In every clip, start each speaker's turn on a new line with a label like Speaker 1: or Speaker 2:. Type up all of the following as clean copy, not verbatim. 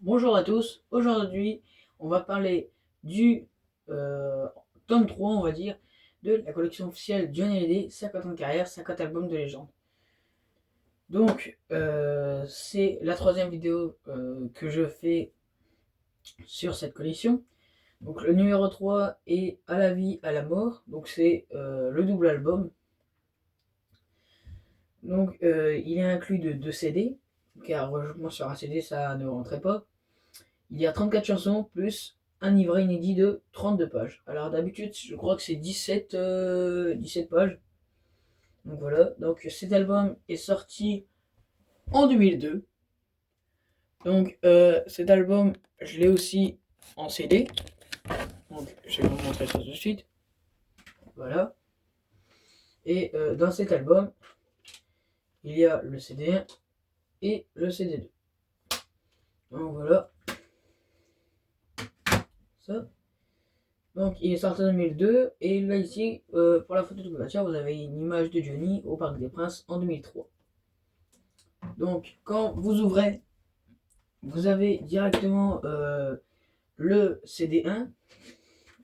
Speaker 1: Bonjour à tous, aujourd'hui on va parler du tome 3 on va dire de la collection officielle Johnny Hallyday, 50 ans de carrière, 50 albums de légende. Donc c'est la troisième vidéo que je fais sur cette collection. Donc le numéro 3 est À la vie, à la mort, donc c'est le double album. Donc il est inclus de 2 CD, car moi sur un CD ça ne rentrait pas. Il y a 34 chansons plus un livret inédit de 32 pages. Alors d'habitude, je crois que c'est 17 pages. Donc voilà, donc cet album est sorti en 2002. Donc cet album, je l'ai aussi en CD. Donc je vais vous montrer ça tout de suite. Voilà. Et dans cet album, il y a le CD1 et le CD2. Donc voilà, ça. Donc il est sorti en 2002 et là ici, pour la photo de couverture, vous avez une image de Johnny au Parc des Princes en 2003. Donc quand vous ouvrez, vous avez directement le CD1,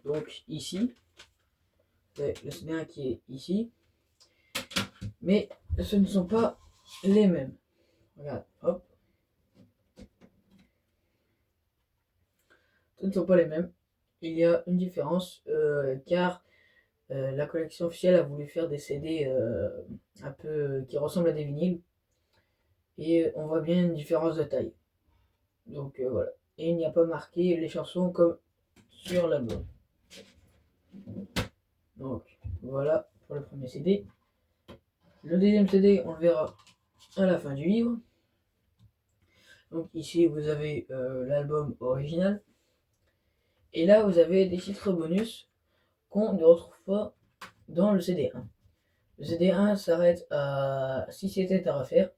Speaker 1: donc ici, le CD1 qui est ici, mais ce ne sont pas les mêmes. Regarde, hop, ce ne sont pas les mêmes. Il y a une différence car la collection officielle a voulu faire des CD un peu qui ressemblent à des vinyles et on voit bien une différence de taille. Donc voilà. Et il n'y a pas marqué les chansons comme sur l'album. Donc voilà pour le premier CD. Le deuxième CD, on le verra à la fin du livre. Donc ici, vous avez l'album original. Et là, vous avez des titres bonus qu'on ne retrouve pas dans le CD1. Le CD1 s'arrête à Si c'était à refaire.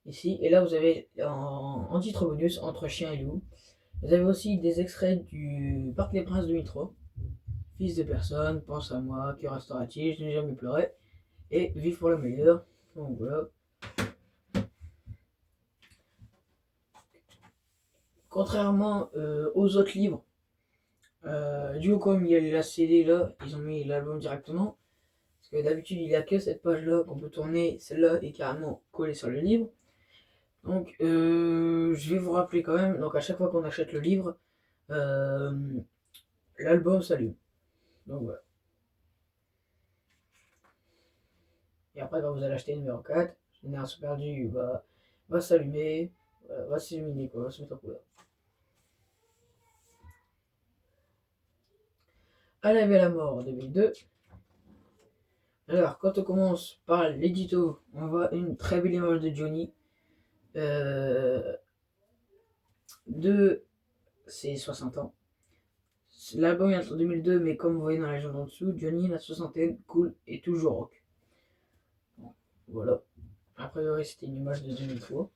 Speaker 1: Ici. Et là, vous avez en titre bonus Entre chien et loup. Vous avez aussi des extraits du Parc des Princes 2003. Fils de personne, pense à moi, que restera-t-il, je n'ai jamais pleuré. Et Vive pour le meilleur. Donc voilà. Contrairement aux autres livres, du coup, comme il y a la CD là, ils ont mis l'album directement. Parce que d'habitude, il n'y a que cette page là qu'on peut tourner. Celle-là est carrément collée sur le livre. Donc, je vais vous rappeler quand même. Donc, à chaque fois qu'on achète le livre, euh, l'album s'allume. Donc voilà. Et après, quand vous allez acheter le numéro 4, Génération perdue va s'allumer, va s'illuminer, quoi, va se mettre en couleur. À la vie à la mort 2002. Alors, quand on commence par l'édito, on voit une très belle image de Johnny, euh, de ses 60 ans. L'album est en 2002, mais comme vous voyez dans la légende en dessous, Johnny, la soixantaine, cool et toujours rock. Bon, voilà. A priori, c'était une image de 2003.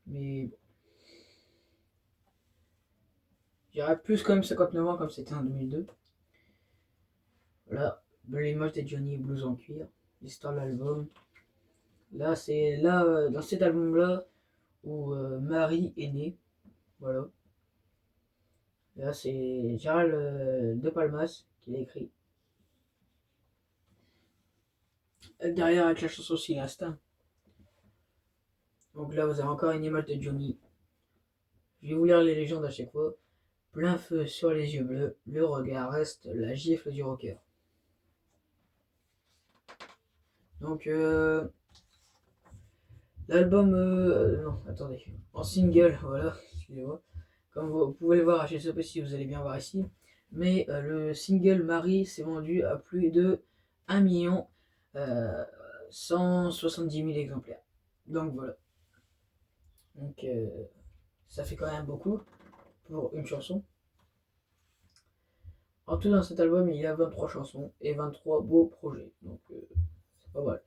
Speaker 1: Mais bon. J'irais plus comme 59 ans, comme c'était en 2002. Voilà. L'image de Johnny Blues en cuir. L'histoire de l'album. Là, c'est là, dans cet album-là, où Marie est née. Voilà. Là, c'est Gérald De Palmas qui l'a écrit. Derrière, avec la chanson aussi l'instinct. Donc là, vous avez encore une image de Johnny. Je vais vous lire les légendes à chaque fois. Plein feu sur les yeux bleus, le regard reste la gifle du rocker. Donc, l'album. Non, attendez. En single, voilà, excusez-moi. Comme vous pouvez le voir, je ne sais pas si vous allez bien voir ici. Mais le single Marie s'est vendu à plus de 1 million 170 000 exemplaires. Donc voilà. Donc ça fait quand même beaucoup pour une chanson. En tout, dans cet album, il y a 23 chansons et 23 beaux projets. Donc c'est pas mal.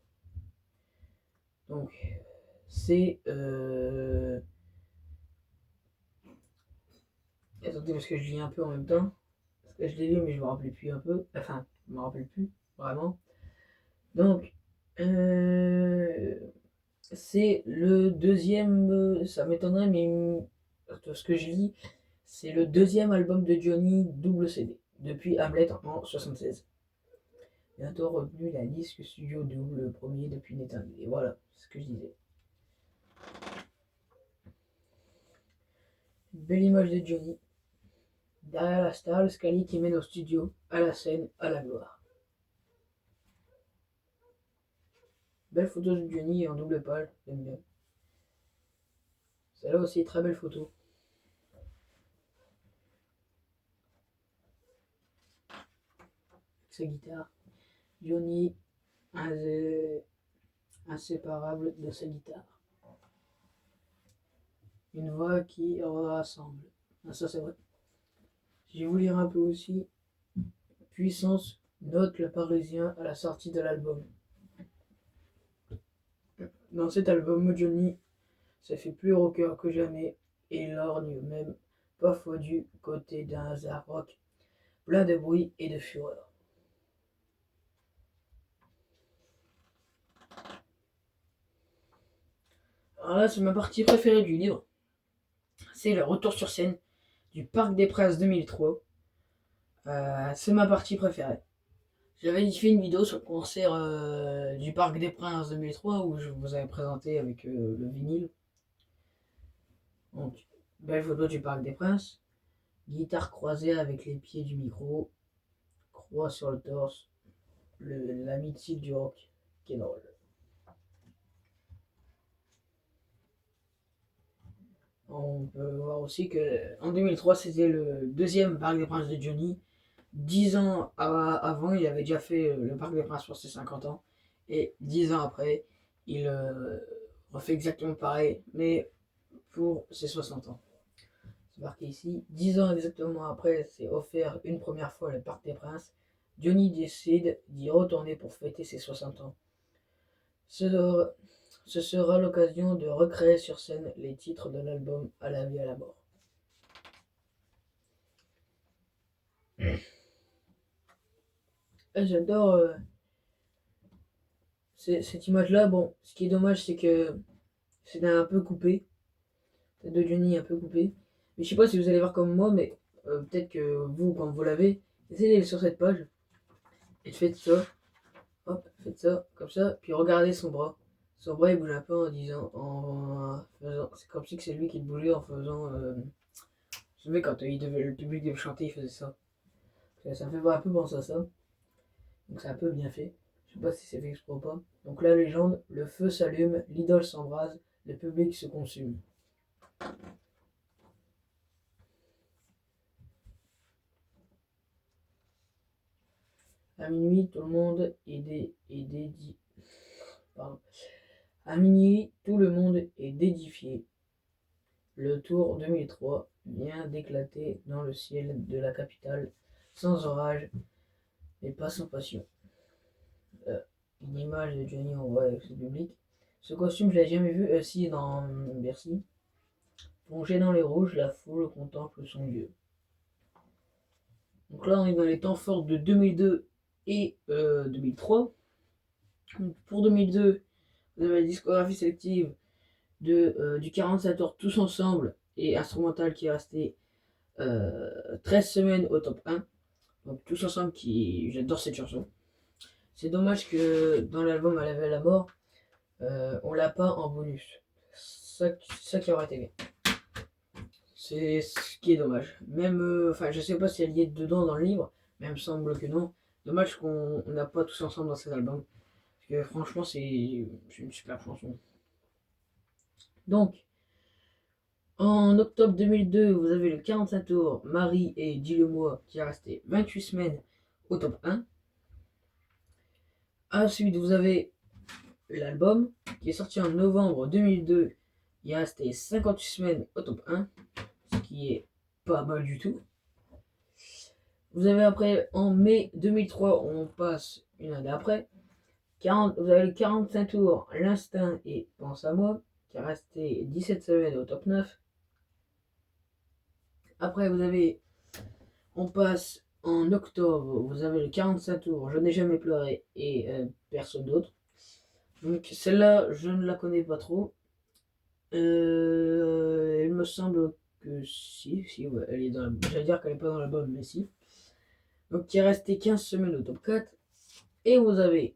Speaker 1: Donc c'est. Attendez, parce que je lis un peu en même temps. Parce que je l'ai lu, mais je me rappelais plus un peu. Enfin, je me rappelle plus, vraiment. Donc, c'est le deuxième. Ça m'étonnerait, mais de ce que je lis, c'est le deuxième album de Johnny double CD, depuis Hamlet en 76. Bientôt revenu la disque studio double, le premier depuis Nathan. Et voilà, c'est ce que je disais. Une belle image de Johnny. Derrière la star, l'escalier qui mène au studio, à la scène, à la gloire. Belle photo de Johnny en double page, j'aime bien. Celle-là aussi, très belle photo. Avec sa guitare. Johnny, inséparable de sa guitare. Une voix qui rassemble. Ah, ça c'est vrai. Je vais vous lire un peu aussi. Puissance, note le Parisien à la sortie de l'album. Dans cet album, Johnny se fait plus rocker que jamais et lorgne même parfois du côté d'un hasard rock plein de bruit et de fureur. Alors là, c'est ma partie préférée du livre. C'est le retour sur scène du Parc des Princes 2003. C'est ma partie préférée. J'avais fait une vidéo sur le concert du Parc des Princes 2003 où je vous avais présenté avec le vinyle. Donc, belle photo du Parc des Princes. Guitare croisée avec les pieds du micro. Croix sur le torse. La mythique du rock. Qui est drôle. On peut voir aussi que en 2003, c'était le deuxième Parc des Princes de Johnny. 10 ans avant, il avait déjà fait le Parc des Princes pour ses 50 ans. Et 10 ans après, il refait exactement pareil, mais pour ses 60 ans. C'est marqué ici. 10 ans exactement après, c'est offert une première fois le Parc des Princes. Johnny décide d'y retourner pour fêter ses 60 ans. Ce sera l'occasion de recréer sur scène les titres de l'album À la vie, à la mort. J'adore cette image-là. Bon, ce qui est dommage, c'est que c'est un peu coupé. Tête de Johnny un peu coupé. Mais je sais pas si vous allez voir comme moi, mais peut-être que vous, quand vous l'avez, essayez d'aller sur cette page et faites ça. Hop, faites ça, comme ça, puis regardez son bras. Son bras il bouge un peu en disant, en faisant, c'est comme si c'est lui qui bougeait en faisant. Vous savez quand le public devait chanter, il faisait ça. Ça me fait un peu penser à ça. Donc c'est un peu bien fait. Je sais pas si c'est fait exprès ou pas. Donc la légende, le feu s'allume, l'idole s'embrase, le public se consume. À minuit, tout le monde est dédié. Pardon. À minuit, tout le monde est d'édifié. Le tour 2003 vient d'éclater dans le ciel de la capitale, sans orage, mais pas sans passion. Une image de Johnny en voit avec ce public. Ce costume, je l'ai jamais vu assis dans Bercy. Plongé dans les rouges, la foule contemple son dieu. Donc là, on est dans les temps forts de 2002 et 2003. Donc pour 2002, vous avez la discographie sélective du 45 tours tous ensemble et instrumental qui est resté 13 semaines au top 1. Donc tous ensemble, j'adore cette chanson. C'est dommage que dans l'album À la vie, à la mort, on l'a pas en bonus. Ça qui aurait été bien. C'est ce qui est dommage. Même, enfin, je sais pas si elle y est dedans dans le livre, mais il me semble que non. Dommage qu'on n'a pas tous ensemble dans cet album. Parce que franchement, c'est une super chanson. Donc, en octobre 2002, vous avez le 45 tours Marie et Dis-le-moi qui est resté 28 semaines au top 1. Ensuite, vous avez l'album qui est sorti en novembre 2002. Il est resté 58 semaines au top 1, ce qui est pas mal du tout. Vous avez après, en mai 2003, on passe une année après. Vous avez le 45 tours L'Instinct et Pense à moi, qui est resté 17 semaines au top 9. Après, on passe en octobre, vous avez le 45 tours Je n'ai jamais pleuré et personne d'autre. Donc celle-là, je ne la connais pas trop. Il me semble que si, ouais, elle est dans j'allais dire qu'elle est pas dans l'album, mais si. Donc il est resté 15 semaines au top 4. Et vous avez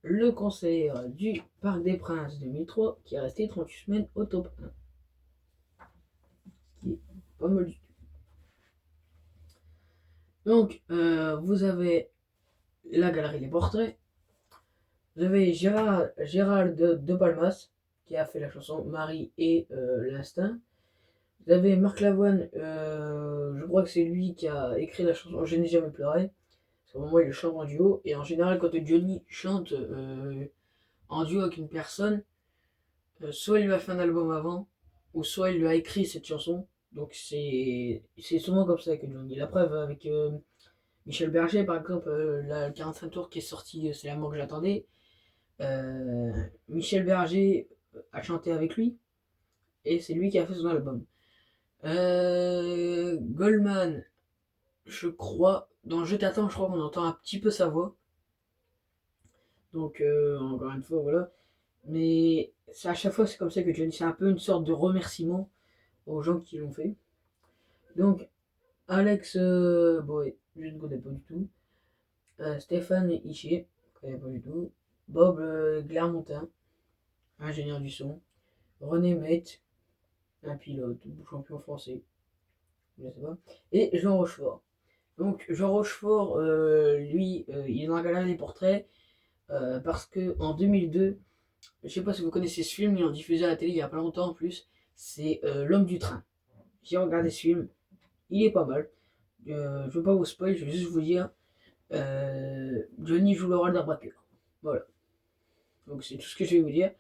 Speaker 1: le concert du Parc des Princes 2003 qui est resté 38 semaines au top 1. Ce qui est pas mal du tout. Donc vous avez la galerie des portraits. Vous avez Gérald de Palmas qui a fait la chanson Marie et l'Instinct. Vous avez Marc Lavoine, je crois que c'est lui qui a écrit la chanson Je n'ai jamais pleuré. Parce qu'au moment il chante en duo. Et en général, quand Johnny chante en duo avec une personne, soit il lui a fait un album avant, ou soit il lui a écrit cette chanson. Donc c'est souvent comme ça que Johnny. La preuve avec Michel Berger, par exemple, la 45 tours qui est sorti, c'est la mort que j'attendais. Michel Berger a chanté avec lui, et c'est lui qui a fait son album. Goldman, je crois, dans Je t'attends, je crois qu'on entend un petit peu sa voix. Donc, encore une fois, voilà. Mais à chaque fois, c'est comme ça que Johnny, c'est un peu une sorte de remerciement aux gens qui l'ont fait. Donc, Alex Boy, je ne connais pas du tout. Stéphane Hiché, je ne connais pas du tout. Bob Clermontin, ingénieur du son. René Mette, un pilote, champion français, je ne sais pas. Et Jean Rochefort. Donc, Jean Rochefort, lui, il est dans la galerie des portraits parce que en 2002, je sais pas si vous connaissez ce film, ils l'ont diffusé à la télé il y a pas longtemps en plus. C'est L'homme du train. J'ai regardé ce film, il est pas mal. Je veux pas vous spoil, je vais juste vous dire Johnny joue le rôle d'un braqueur. Voilà. Donc c'est tout ce que je vais vous dire.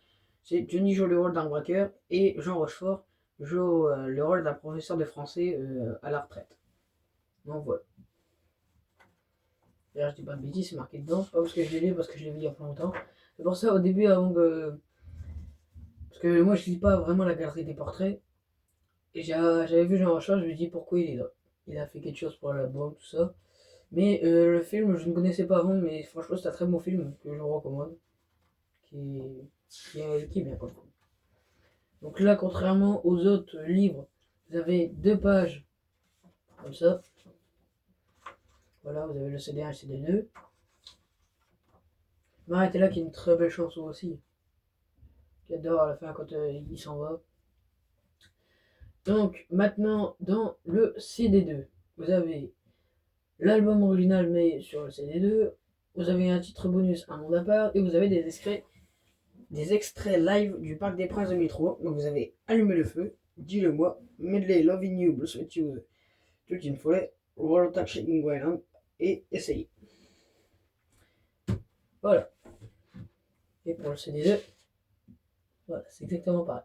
Speaker 1: C'est Johnny joue le rôle d'un braqueur et Jean Rochefort joue le rôle d'un professeur de français à la retraite. Donc voilà. D'ailleurs, je dis pas de bêtises, c'est marqué dedans. C'est pas parce que je l'ai lu, parce que je l'ai vu il y a pas longtemps. C'est pour ça, au début, avant que. Parce que moi, je lis pas vraiment la galerie des portraits. Et j'avais vu Jean Rochefort, je me dis pourquoi il est là. Il a fait quelque chose pour l'album, tout ça. Mais le film, je ne connaissais pas avant, mais franchement, c'est un très bon film que je vous recommande. Qui est bien, quoi. Donc là, contrairement aux autres livres, vous avez 2 pages comme ça. Voilà, vous avez le CD1 et le CD2. M'arrêtez là, qui est une très belle chanson aussi. J'adore à la fin quand il s'en va. Donc maintenant, dans le CD2, vous avez l'album original mais sur le CD2. Vous avez un titre bonus, un monde à part, et vous avez des extraits live du Parc des Princes 2003. Donc vous avez Allumé le feu, Dis-le-moi, Medley Loving You, Blue Sweat You, Tout in Follet, Roll Attack Shaking Wayland et Essayez. Voilà. Et pour le CD2, voilà, c'est exactement pareil.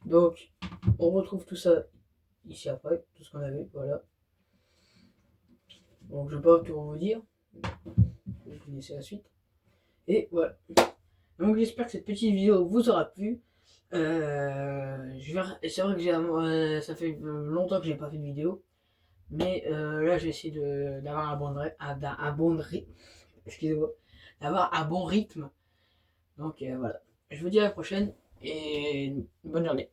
Speaker 1: Donc, on retrouve tout ça ici après, tout ce qu'on avait, voilà. Donc, je ne vais pas tout vous dire. Vous connaissez la suite. Et voilà. Donc, j'espère que cette petite vidéo vous aura plu. C'est vrai que ça fait longtemps que j'ai pas fait de vidéo. Mais là, j'ai essayé d'avoir excusez-moi, d'avoir un bon rythme. Donc voilà. Je vous dis à la prochaine et une bonne journée.